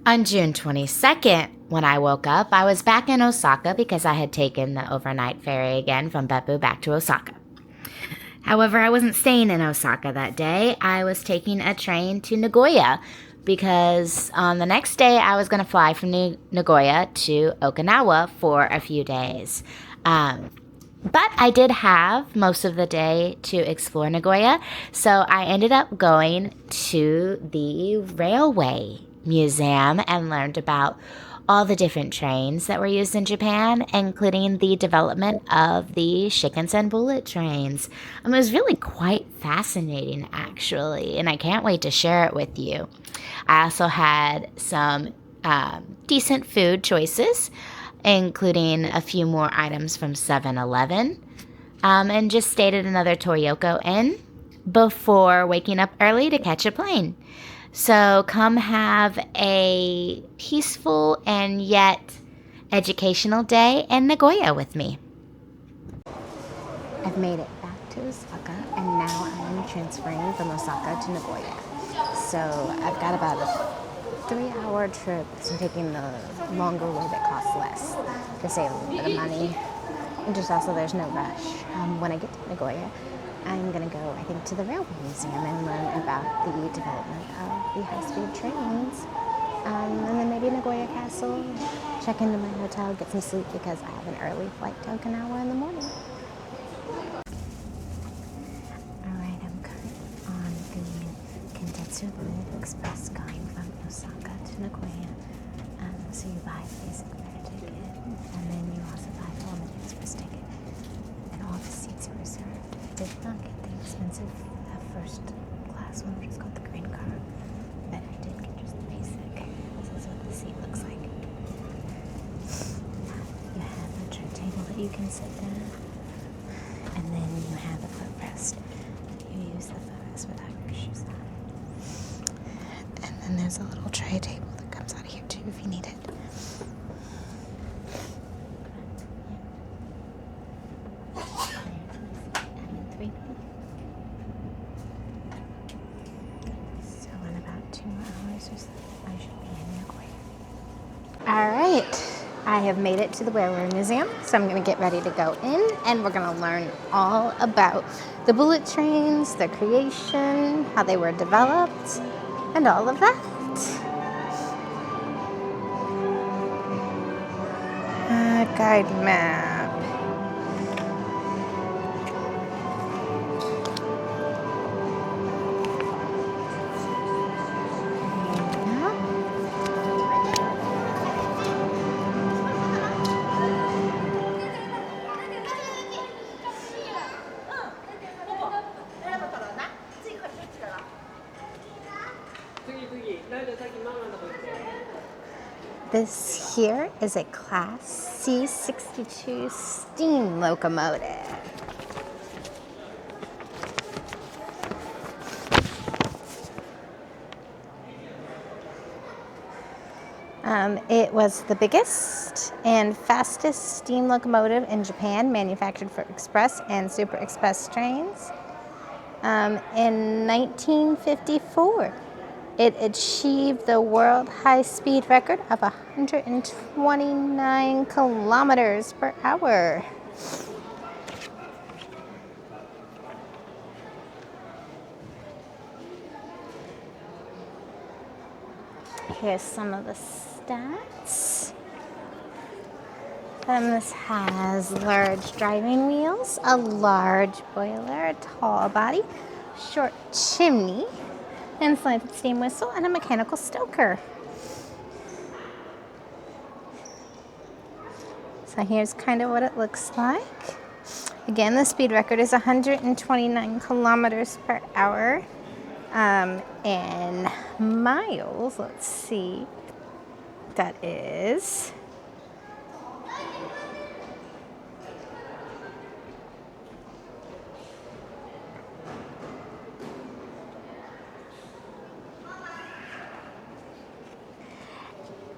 On June 22nd, when I woke up, I was back in Osaka because I had taken the overnight ferry again from Beppu back to Osaka. However, I wasn't staying in Osaka that day. I was taking a train to Nagoya because on the next day I was going to fly from Nagoya to Okinawa for a few days. But I did have most of the day to explore Nagoya, so I ended up going to the railway museum and learned about all the different trains that were used in Japan, including the development of the Shinkansen bullet trains. It was really quite fascinating, actually, and I can't wait to share it with you. I also had some decent food choices, including a few more items from 7-Eleven, and just stayed at another Toyoko Inn before waking up early to catch a plane. So come have a peaceful and yet educational day in Nagoya with me. I've made it back to Osaka, and now I'm transferring from Osaka to Nagoya. So I've got about a 3-hour trip, so I'm taking the longer way that costs less to save a little bit of money. And just also there's no rush. When I get to Nagoya, I'm going to go, I think, to the Railway Museum and learn about the development of the high-speed trains. And then maybe Nagoya Castle, check into my hotel, get some sleep because I have an early flight to Okinawa in the morning. Alright, I'm on the Condensed Express going from Osaka to Nagoya. So you buy the basic fare ticket, and then you also buy the Limited Express ticket. And all the seats are reserved. I did not get the expensive first class one, which is called the Green Car, but I did get just the basic. This is what the seat looks like. You have a turntable that you can sit down, and then you have a footrest. You use the footrest without your shoes on. And then there's a little tray table that comes out of here too if you need it. So in about 2 hours or so, I should be in Nagoya. Alright, I have made it to the Railway Museum, so I'm going to get ready to go in, and we're going to learn all about the bullet trains, their creation, how they were developed, and all of that. Guide map. This here is a Class C62 steam locomotive. It was the biggest and fastest steam locomotive in Japan, manufactured for express and super express trains. In 1954. It achieved the world high-speed record of 129 kilometers per hour. Here's some of the stats. This has large driving wheels, a large boiler, a tall body, short chimney, and slanted steam whistle, and a mechanical stoker. So here's kind of what it looks like. Again, the speed record is 129 kilometers per hour. In miles, let's see, that is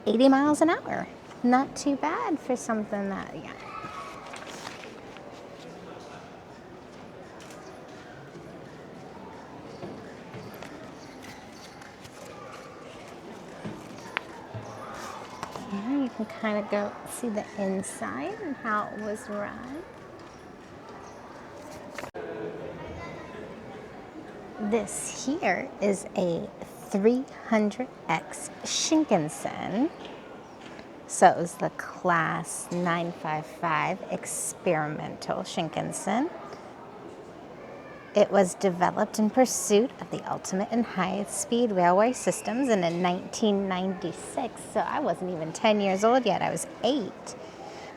80 miles an hour. Not too bad for something that, yeah. can kind of go see the inside and how it was run. This here is a 300X Shinkansen. So it was the Class 955 Experimental Shinkansen. It was developed in pursuit of the ultimate in high-speed railway systems and in 1996. So I wasn't even 10 years old yet, I was 8.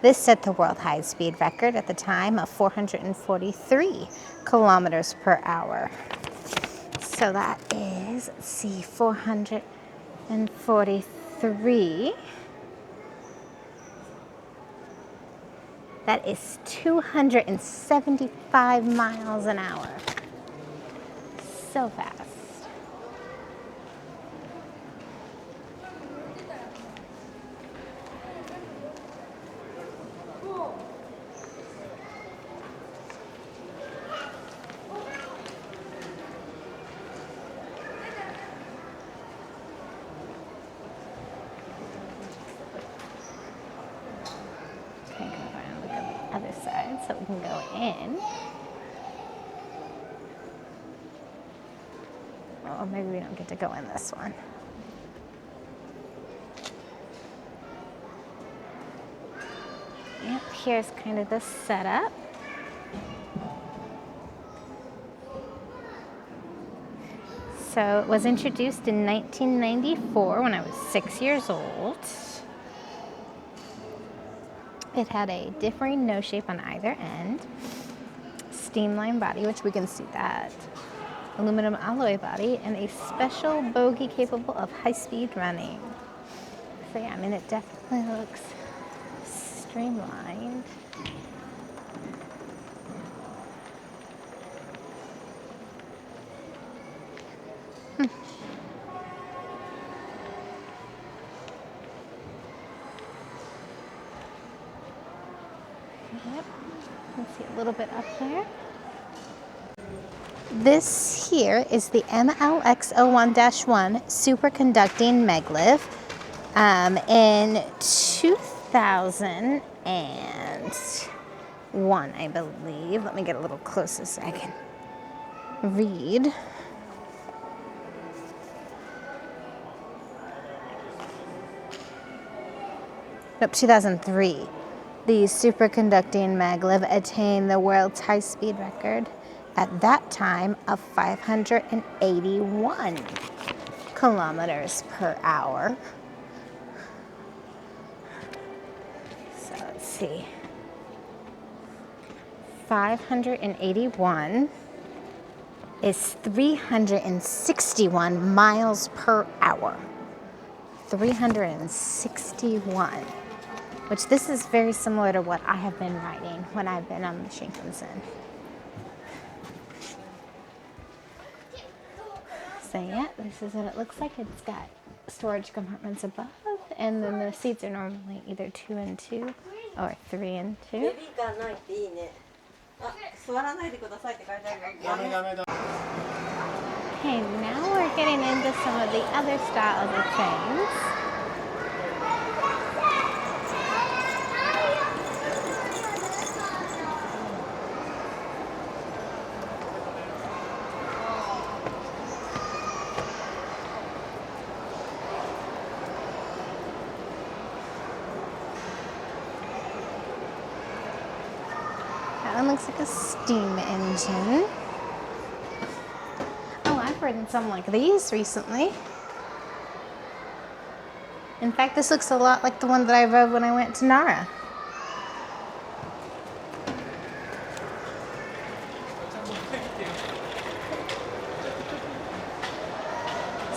This set the world high-speed record at the time of 443 kilometers per hour. So that is, let's see, 443. That is 275 miles an hour. So fast. Other side so we can go in. Oh, maybe we don't get to go in this one. Yep, here's kind of the setup. So it was introduced in 1994 when I was 6 years old. It had a differing nose shape on either end, streamlined body, which we can see that, aluminum alloy body, and a special bogie capable of high-speed running. So yeah, I mean, it definitely looks streamlined. Yep, you can see a little bit up there. This here is the MLX01-1 superconducting maglev in 2001, I believe. Let me get a little closer so I can read. Nope, 2003. The superconducting maglev attained the world's high-speed record at that time of 581 kilometers per hour. So let's see. 581 is 361 miles per hour. 361. Which this is very similar to what I have been riding when I've been on the Shinkansen. So yeah, this is what it looks like. It's got storage compartments above, and then the seats are normally either 2 and 2 or 3 and 2. Okay, now we're getting into some of the other styles of trains. That one looks like a steam engine. Oh, I've ridden some like these recently. In fact, this looks a lot like the one that I rode when I went to Nara.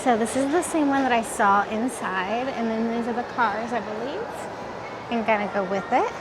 So this is the same one that I saw inside, and then these are the cars, I believe. And kind of go with it.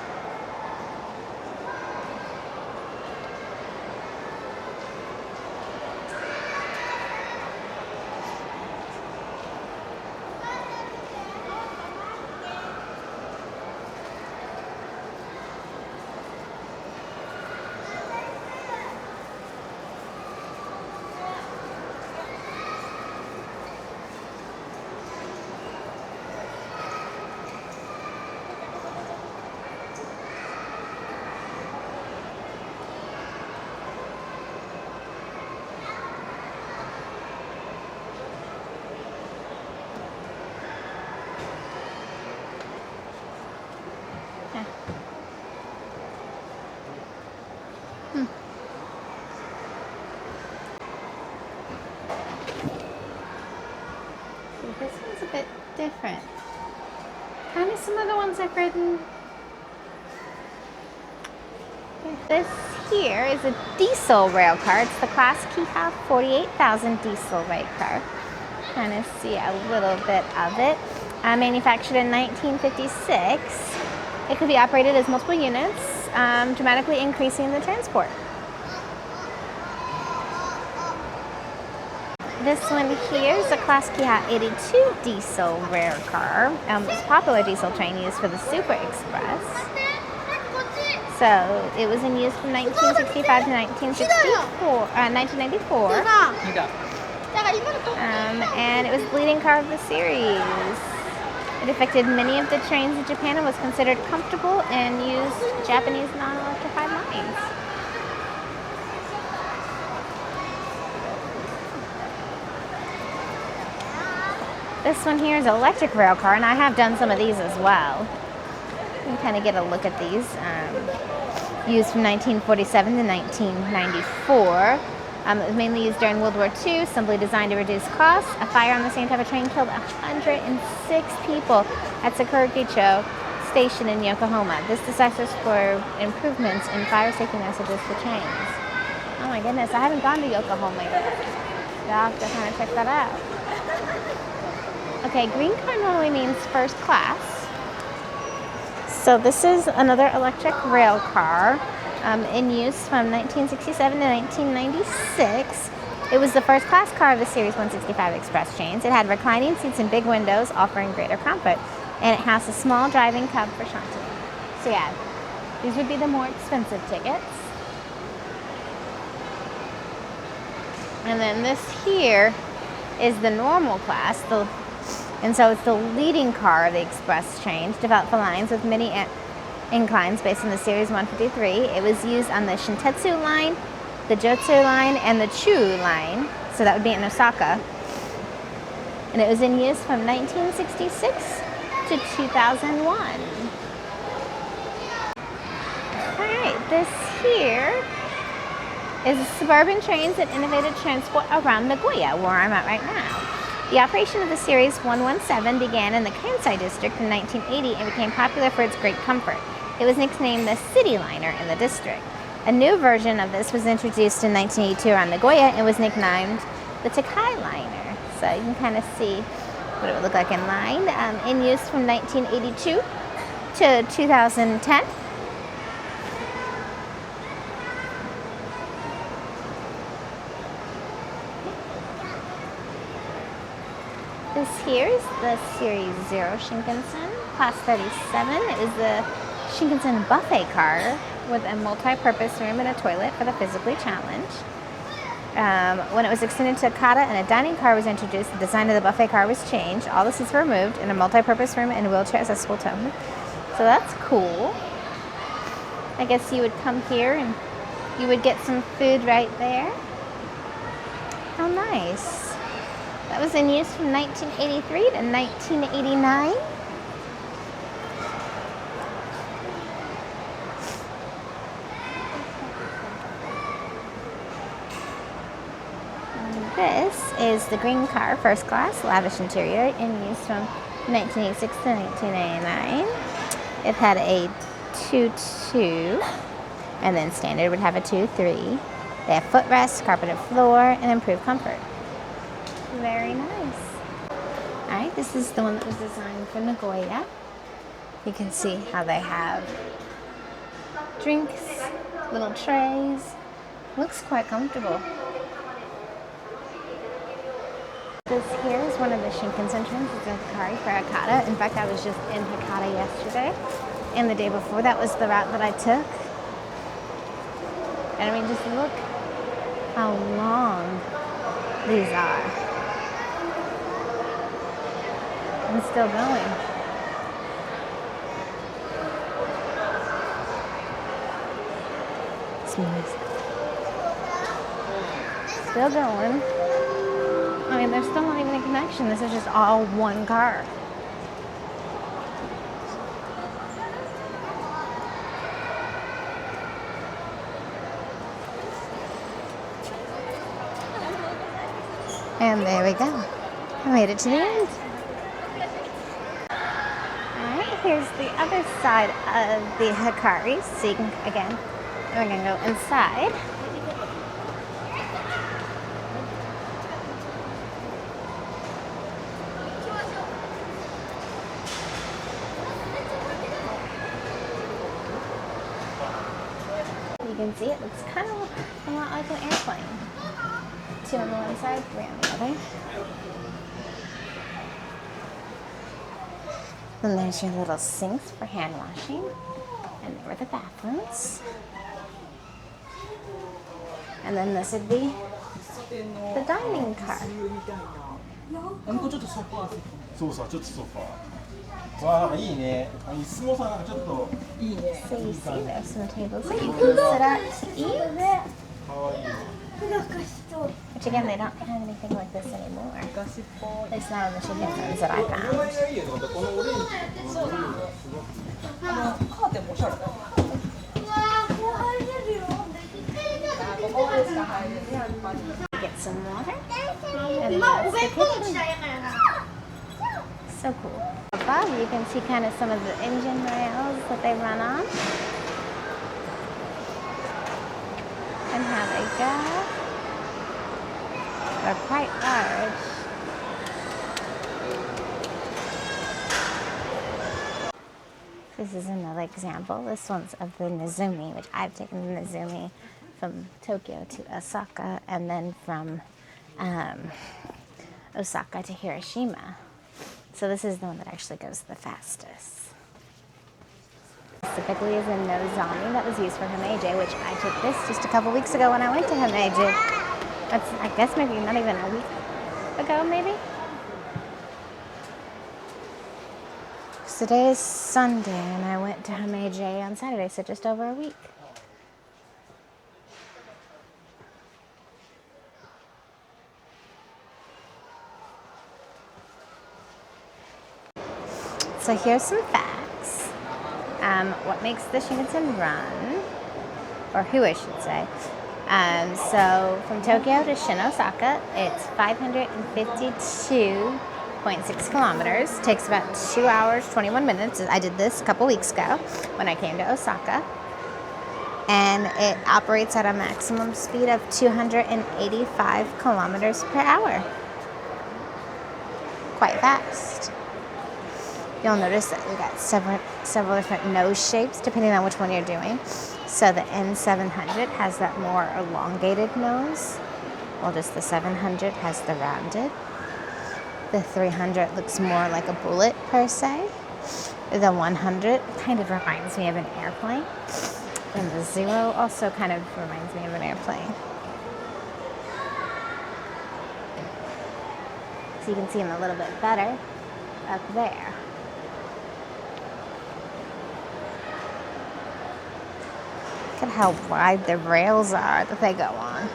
different. Kind of some of the ones I've ridden. This here is a diesel rail car. It's the Class Kiha 48,000 diesel rail car. Kind of see a little bit of it. Manufactured in 1956. It could be operated as multiple units, dramatically increasing the transport. This one here is a Class Kiha 82 diesel rail car. It's a popular diesel train used for the Super Express. So it was in use from 1965 to 1994. And it was the leading car of the series. It affected many of the trains in Japan and was considered comfortable and used Japanese non-electrified lines. This one here is an electric rail car, and I have done some of these as well. You can kind of get a look at these. Used from 1947 to 1994. It was mainly used during World War II, simply designed to reduce costs. A fire on the same type of train killed 106 people at Sakuraicho Station in Yokohama. This decisive for improvements in fire safety messages for trains. Oh my goodness, I haven't gone to Yokohama yet. I'll have to kind of check that out. Okay, green car normally means first class. So this is another electric rail car in use from 1967 to 1996. It was the first class car of the Series 165 Express trains. It had reclining seats and big windows offering greater comfort. And it has a small driving cub for Shanti. So yeah, these would be the more expensive tickets. And then this here is the normal class. And so it's the leading car of the express trains, developed for lines with many inclines based on the Series 153. It was used on the Shintetsu line, the Jotsu line, and the Chu line. So that would be in Osaka. And it was in use from 1966 to 2001. All right, this here is suburban trains that innovated transport around Nagoya, where I'm at right now. The operation of the Series 117 began in the Kansai district in 1980 and became popular for its great comfort. It was nicknamed the City Liner in the district. A new version of this was introduced in 1982 around Nagoya and was nicknamed the Takai Liner. So you can kind of see what it would look like in line. In use from 1982 to 2010. This here is the Series 0 Shinkansen, Class 37. It is the Shinkansen buffet car with a multi-purpose room and a toilet for the physically challenged. When it was extended to Okada and a dining car was introduced, the design of the buffet car was changed. All the seats were removed and a multi-purpose room and wheelchair accessible to them. So that's cool. I guess you would come here and you would get some food right there. How nice. That was in use from 1983 to 1989. And this is the green car, first class, lavish interior, in use from 1986 to 1999. It had a 2-2, and then standard would have a 2-3. They have footrests, carpeted floor, and improved comfort. Very nice. All right, this is the one that was designed for Nagoya. You can see how they have drinks, little trays. Looks quite comfortable. This here is one of the Shinkansen trains. It's a Hikari for Hakata. In fact, I was just in Hakata yesterday, and the day before that was the route that I took. And I mean, just look how long these are. And still going. Smooth. Still going. I mean, there's still not even a connection. This is just all one car. And there we go. I made it to the end. here's the other side of the Hikari. So you can, again, we're gonna go inside. You can see it looks kind of a lot like an airplane. 2 on the one side, 3 on the other. Then there's your little sinks for hand washing. And there were the bathrooms. And then this would be the dining car. ちょっとソファー席。そうそう、ちょっとソファー。わあ、いいね。椅子もさ、なんかちょっといいね。So you see there's some tables that you can sit at to eat. かわいい。 Which again, they don't have anything like this anymore. At least not on the chicken ones that I found. このオレンジ。そうなの。カーテンもおしゃれだ。Get some water. And that's the kitchen. So cool. Above, you can see kind of some of the engine rails that they run on. And how they go. They're quite large. This is another example. This one's of the Nizumi, which I've taken the Nizumi from Tokyo to Osaka, and then from Osaka to Hiroshima. So this is the one that actually goes the fastest. Specifically is a Nozami that was used for Himeji, which I took this just a couple weeks ago when I went to Himeji. That's, I guess, maybe not even a week ago, maybe? Today is Sunday, and I went to Himeji on Saturday, so just over a week. So here's some facts. What makes the Shinkansen run, or who I should say. So from Tokyo to Osaka, it's 552.6 kilometers. Takes about 2 hours, 21 minutes. I did this a couple weeks ago when I came to Osaka. And it operates at a maximum speed of 285 kilometers per hour. Quite fast. You'll notice that we got several different nose shapes depending on which one you're doing. So the N700 has that more elongated nose, while just the 700 has the rounded. The 300 looks more like a bullet per se. The 100 kind of reminds me of an airplane. And the 0 also kind of reminds me of an airplane. So you can see them a little bit better up there. Look at how wide the rails are that they go on.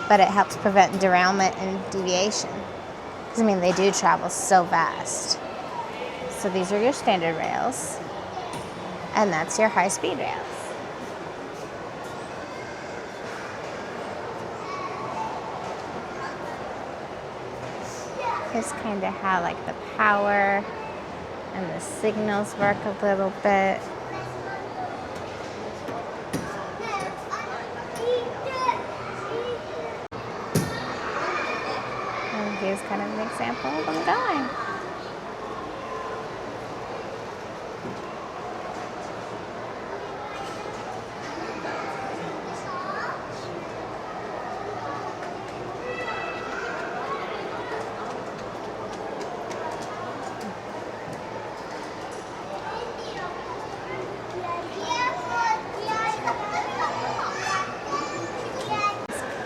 But it helps prevent derailment and deviation. Because, I mean, they do travel so fast. So these are your standard rails. And that's your high-speed rails. Here's kind of how, like, the power and the signals work a little bit. Here's kind of an example of them going.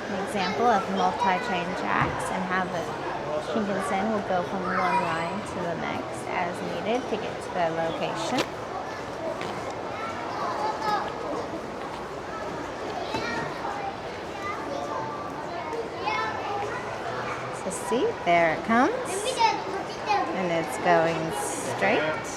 An example of multi-train tracks and how the Shinkansen will go from one line to the next as needed to get to the location. So see, there it comes. And it's going straight.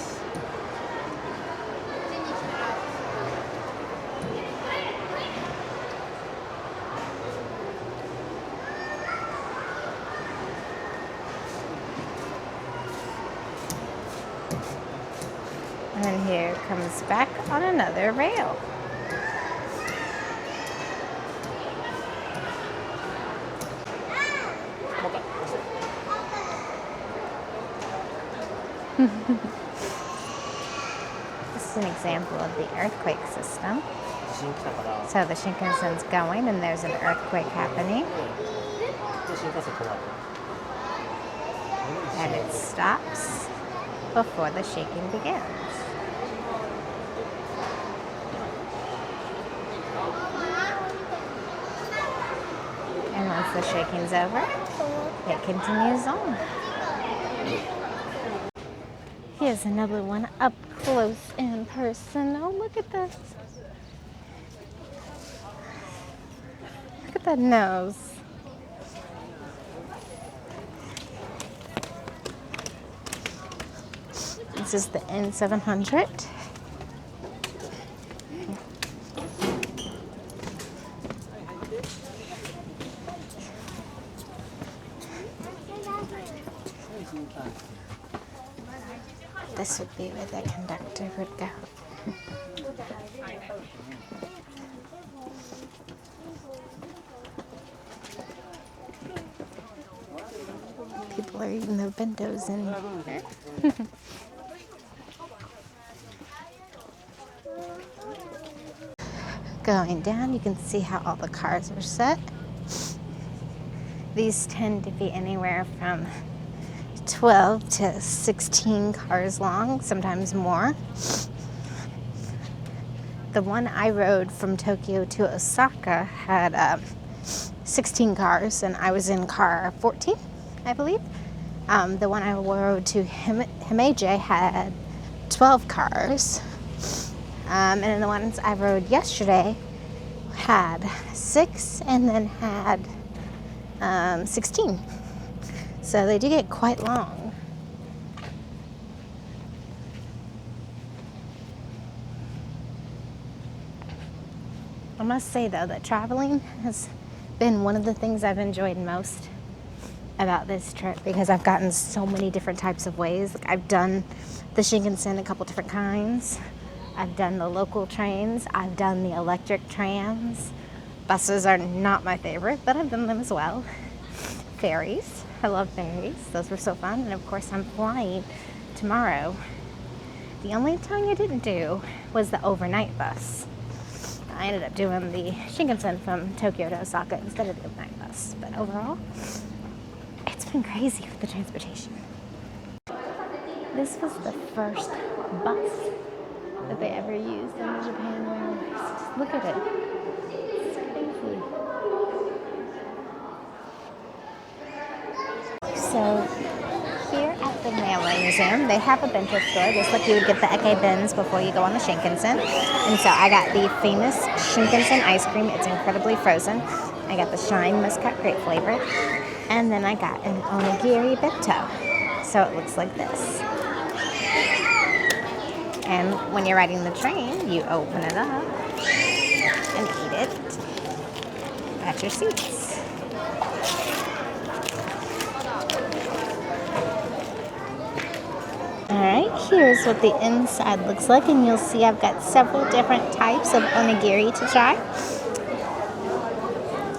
And here comes back on another rail. This is an example of the earthquake system. So the Shinkansen's going and there's an earthquake happening. And it stops before the shaking begins. And once the shaking's over, it continues on. Here's another one up close and personal. Look at this. Look at that nose. This is the N700. This would be where the conductor would go. People are eating their bentos in here. Going down, you can see how all the cars are set. These tend to be anywhere from 12 to 16 cars long, sometimes more. The one I rode from Tokyo to Osaka had 16 cars, and I was in car 14, I believe. The one I rode to Himeji had 12 cars. And then the ones I rode yesterday had 6 and then had 16. So they do get quite long. I must say though that traveling has been one of the things I've enjoyed most about this trip, because I've gotten so many different types of ways. Like, I've done the Shinkansen a couple different kinds. I've done the local trains. I've done the electric trams. Buses are not my favorite, but I've done them as well. Ferries. I love ferries. Those were so fun. And of course, I'm flying tomorrow. The only time I didn't do was the overnight bus. I ended up doing the Shinkansen from Tokyo to Osaka instead of the overnight bus. But overall, it's been crazy with the transportation. This was the first bus that they ever used in the Japan Railways. Just look at it. It's crazy. So here at the Railway Museum, they have a bento store, just like you would get the Eke Bens before you go on the Shinkansen. And so I got the famous Shinkansen ice cream. It's incredibly frozen. I got the Shine Muscat Grape flavor. And then I got an onigiri bento. So it looks like this. And when you're riding the train, you open it up and eat it at your seats. Alright, here's what the inside looks like, and you'll see I've got several different types of onigiri to try.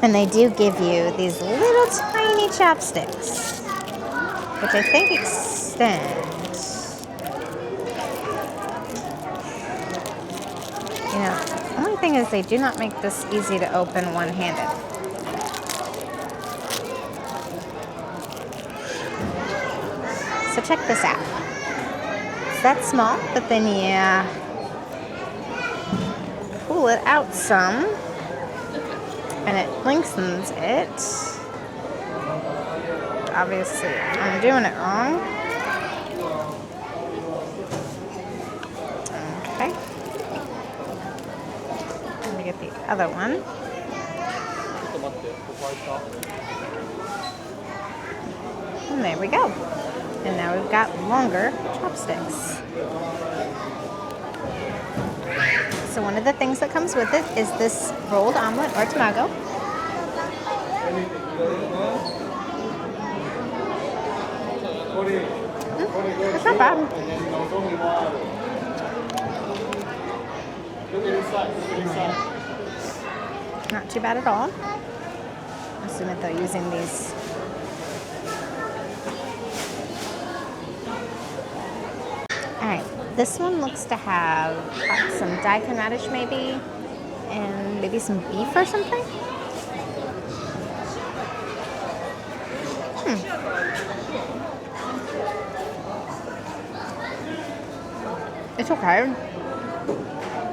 And they do give you these little tiny chopsticks, which I think extend. You know, the only thing is they do not make this easy to open one-handed. So check this out. It's that small, but then you pull it out some, and it lengthens it. Obviously, I'm doing it wrong. Okay. Let me get the other one. And there we go. And now we've got longer chopsticks. So one of the things that comes with it is this rolled omelet or tamago. It's not bad. Not too bad at all. Assuming they're using these. Alright, this one looks to have some daikon radish maybe, and maybe some beef or something. It's okay,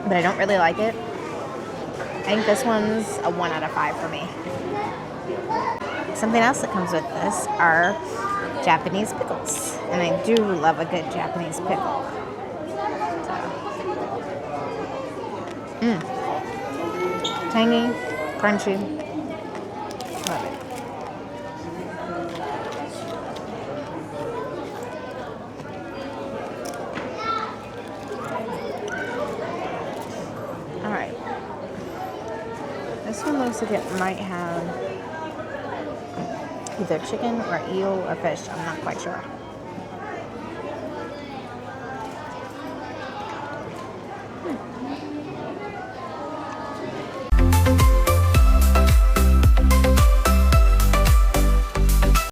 but I don't really like it. I think this one's a 1 out of 5 for me. Something else that comes with this are Japanese pickles. And I do love a good Japanese pickle. Tangy, crunchy. Love it. Alright. This one looks like it might have either chicken or eel or fish. I'm not quite sure.